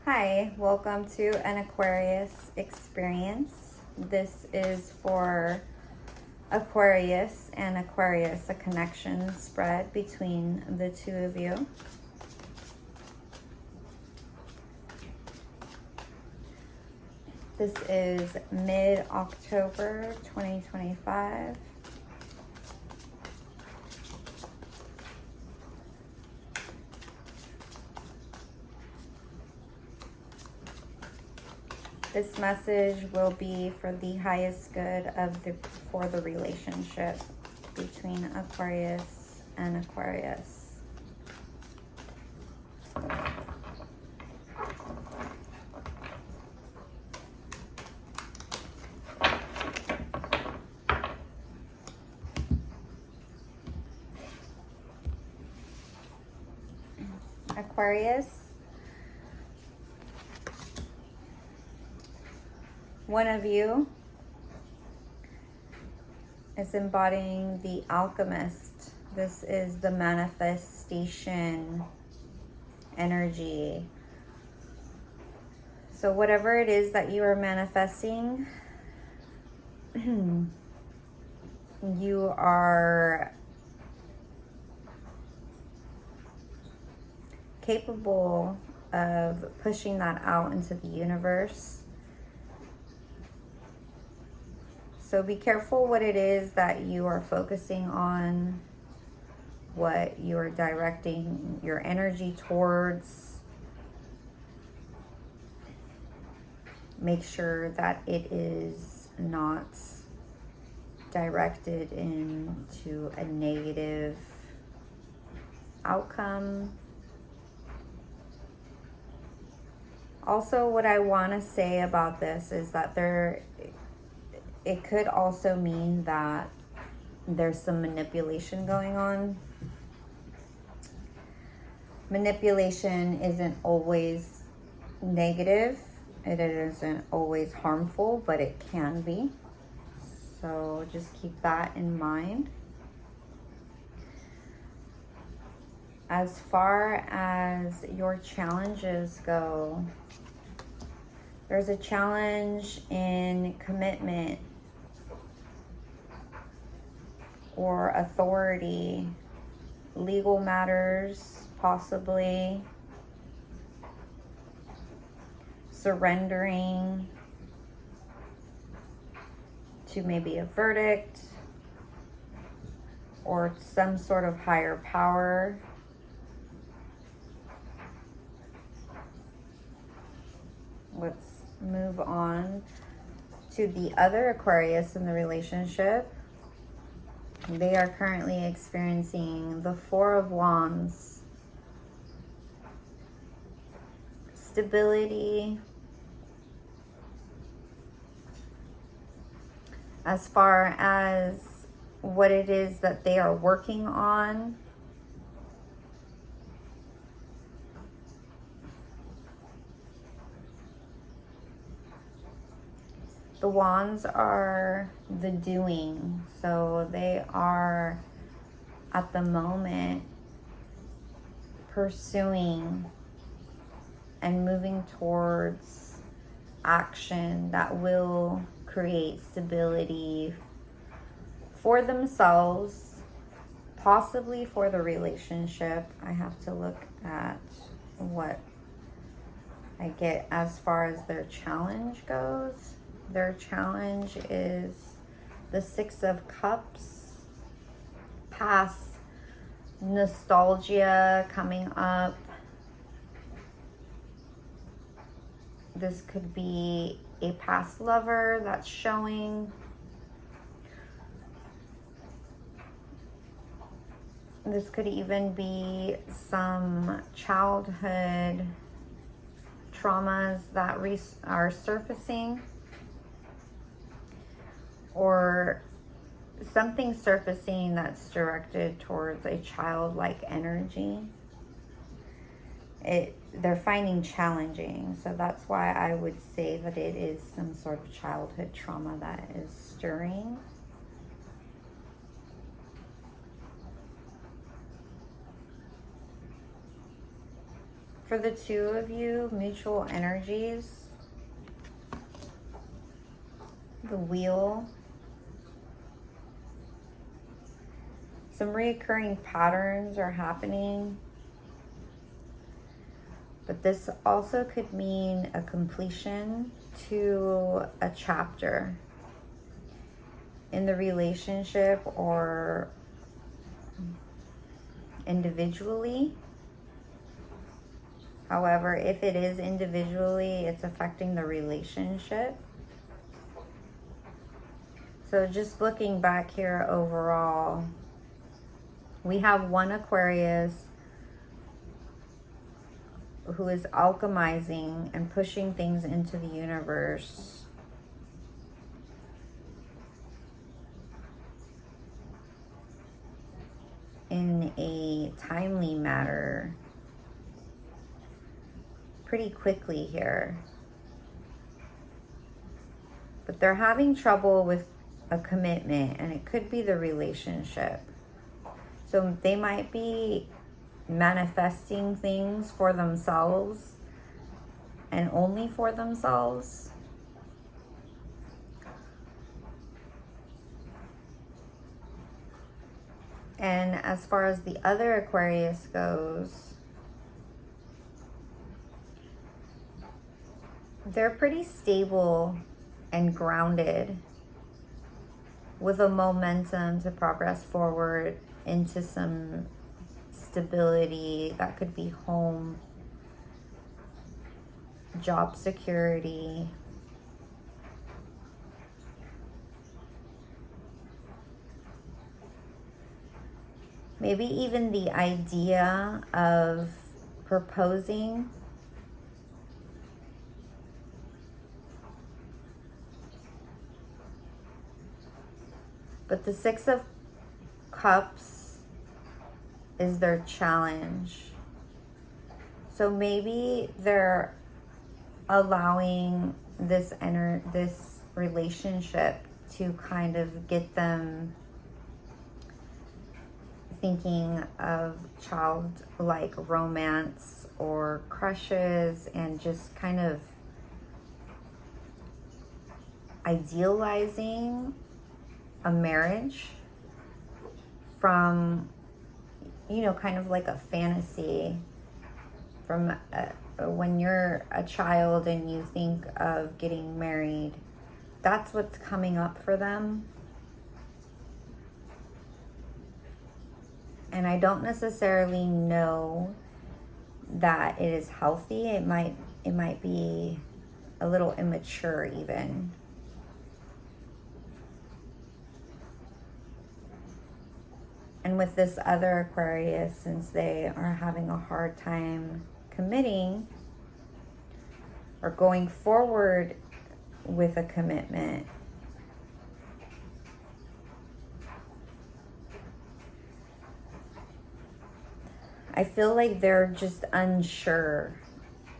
Hi, welcome to an Aquarius experience. This is for Aquarius and Aquarius, a connection spread between the two of you. This is mid-October 2025. This message will be for the highest good of for the relationship between Aquarius and Aquarius. Aquarius, one of you is embodying the alchemist. This is the manifestation energy. So whatever it is that you are manifesting, you are capable of pushing that out into the universe. So be careful what it is that you are focusing on, what you're directing your energy towards. Make sure that it is not directed into a negative outcome. Also, what I want to say about this is that it could also mean that there's some manipulation going on. Manipulation isn't always negative. It isn't always harmful, but it can be. So just keep that in mind. As far as your challenges go, there's a challenge in commitment or authority, legal matters, possibly surrendering to maybe a verdict or some sort of higher power. Let's move on to the other Aquarius in the relationship. They are currently experiencing the Four of Wands. Stability. As far as what it is that they are working on. The wands are the doing, so they are at the moment pursuing and moving towards action that will create stability for themselves, possibly for the relationship. I have to look at what I get as far as their challenge goes. Their challenge is the Six of Cups, past nostalgia coming up. This could be a past lover that's showing. This could even be some childhood traumas that are surfacing, or something surfacing that's directed towards a childlike energy. They're finding challenging, so that's why I would say that it is some sort of childhood trauma that is stirring. For the two of you, mutual energies, the Wheel, some recurring patterns are happening, but this also could mean a completion to a chapter in the relationship or individually. However, if it is individually, it's affecting the relationship. So just looking back here overall, we have one Aquarius who is alchemizing and pushing things into the universe. In a timely manner, pretty quickly here. But they're having trouble with a commitment, and it could be the relationship. So they might be manifesting things for themselves and only for themselves. And as far as the other Aquarius goes, they're pretty stable and grounded with a momentum to progress forward into some stability. That could be home, job security, maybe even the idea of proposing. But the Six of Cups is their challenge. So maybe they're allowing this relationship to kind of get them thinking of childlike romance or crushes, and just kind of idealizing a marriage from, you know, kind of like a fantasy from when you're a child and you think of getting married. That's what's coming up for them. And I don't necessarily know that it is healthy. It might be a little immature even. And with this other Aquarius, since they are having a hard time committing or going forward with a commitment, I feel like they're just unsure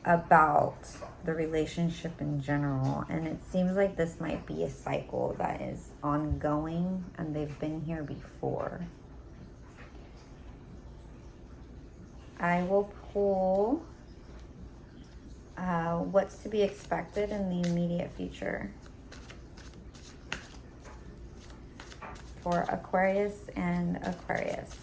about the relationship in general. And it seems like this might be a cycle that is ongoing, and they've been here before. I will pull what's to be expected in the immediate future for Aquarius and Aquarius.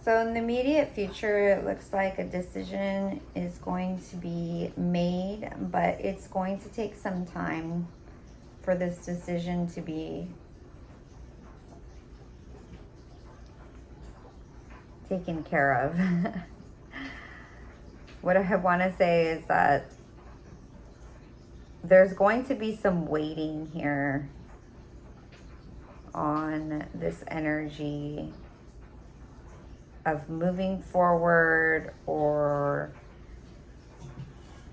So in the immediate future, it looks like a decision is going to be made, but it's going to take some time for this decision to be taken care of. What I want to say is that there's going to be some waiting here on this energy of moving forward, or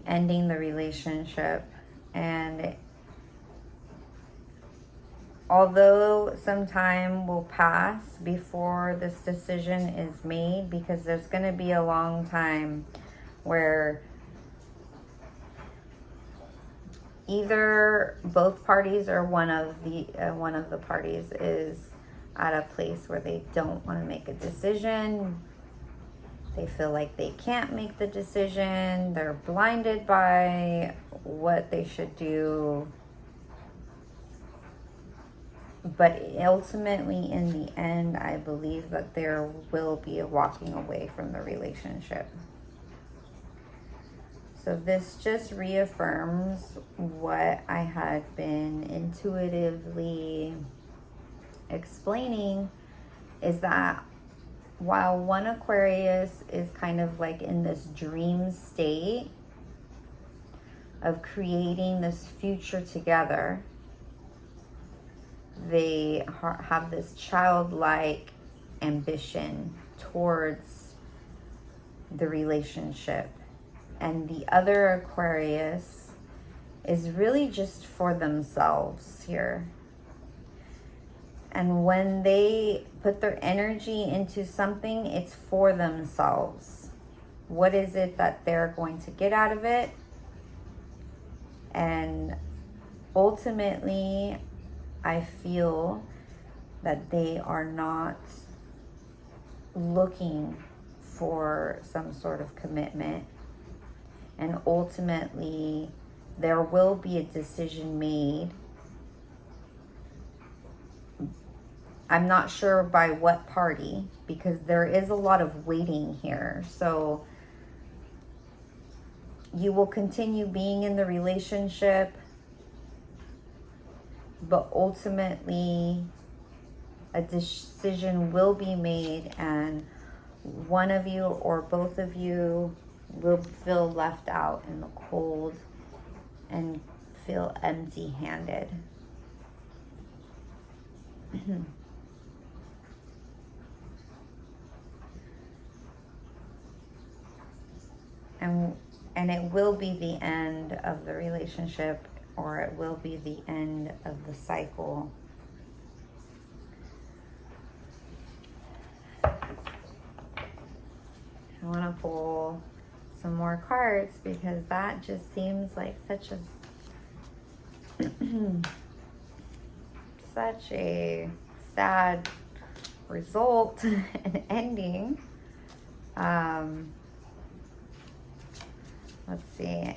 ending the relationship. And although some time will pass before this decision is made, because there's going to be a long time where either both parties or one of the parties is at a place where they don't want to make a decision. They feel like they can't make the decision. They're blinded by what they should do. But ultimately, in the end, I believe that there will be a walking away from the relationship. So this just reaffirms what I had been intuitively explaining, is that while one Aquarius is kind of like in this dream state of creating this future together, they have this childlike ambition towards the relationship. And the other Aquarius is really just for themselves here. And when they put their energy into something, it's for themselves. What is it that they're going to get out of it? And ultimately, I feel that they are not looking for some sort of commitment. And ultimately, there will be a decision made. I'm not sure by what party, because there is a lot of waiting here. So you will continue being in the relationship, but ultimately a decision will be made, and one of you or both of you will feel left out in the cold and feel empty-handed. And it will be the end of the relationship, or it will be the end of the cycle. I want to pull some more cards, because that just seems like such a sad result and ending. Let's see.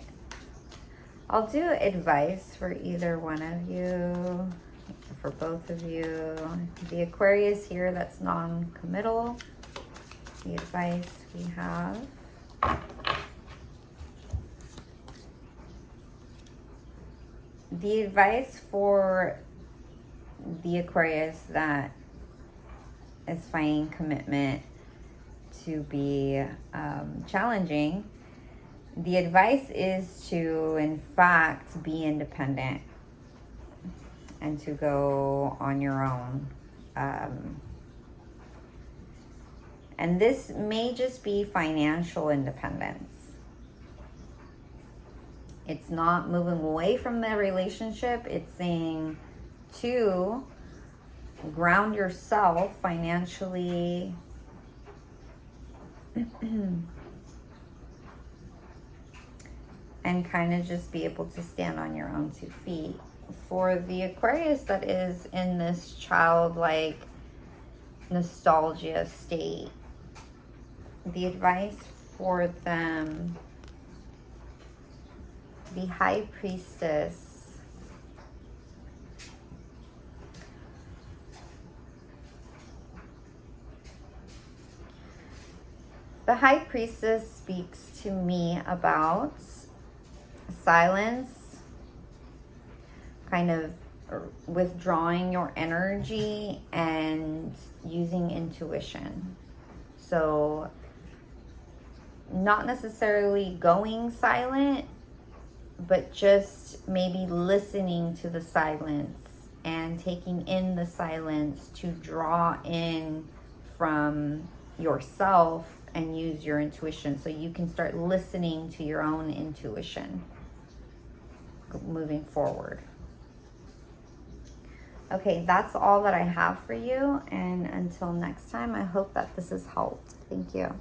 I'll do advice for either one of you, for both of you. The Aquarius here that's non-committal, the advice we have. The advice for the Aquarius that is finding commitment to be challenging, the advice is to, in fact, be independent and to go on your own. And this may just be financial independence. It's not moving away from the relationship. It's saying to ground yourself financially and kind of just be able to stand on your own 2 feet. For the Aquarius that is in this childlike nostalgia state, the advice for them, the High Priestess, the High Priestess speaks to me about silence, kind of withdrawing your energy and using intuition. So not necessarily going silent, but just maybe listening to the silence and taking in the silence to draw in from yourself and use your intuition, so you can start listening to your own intuition moving forward. Okay, that's all that I have for you, and until next time, I hope that this has helped. Thank you.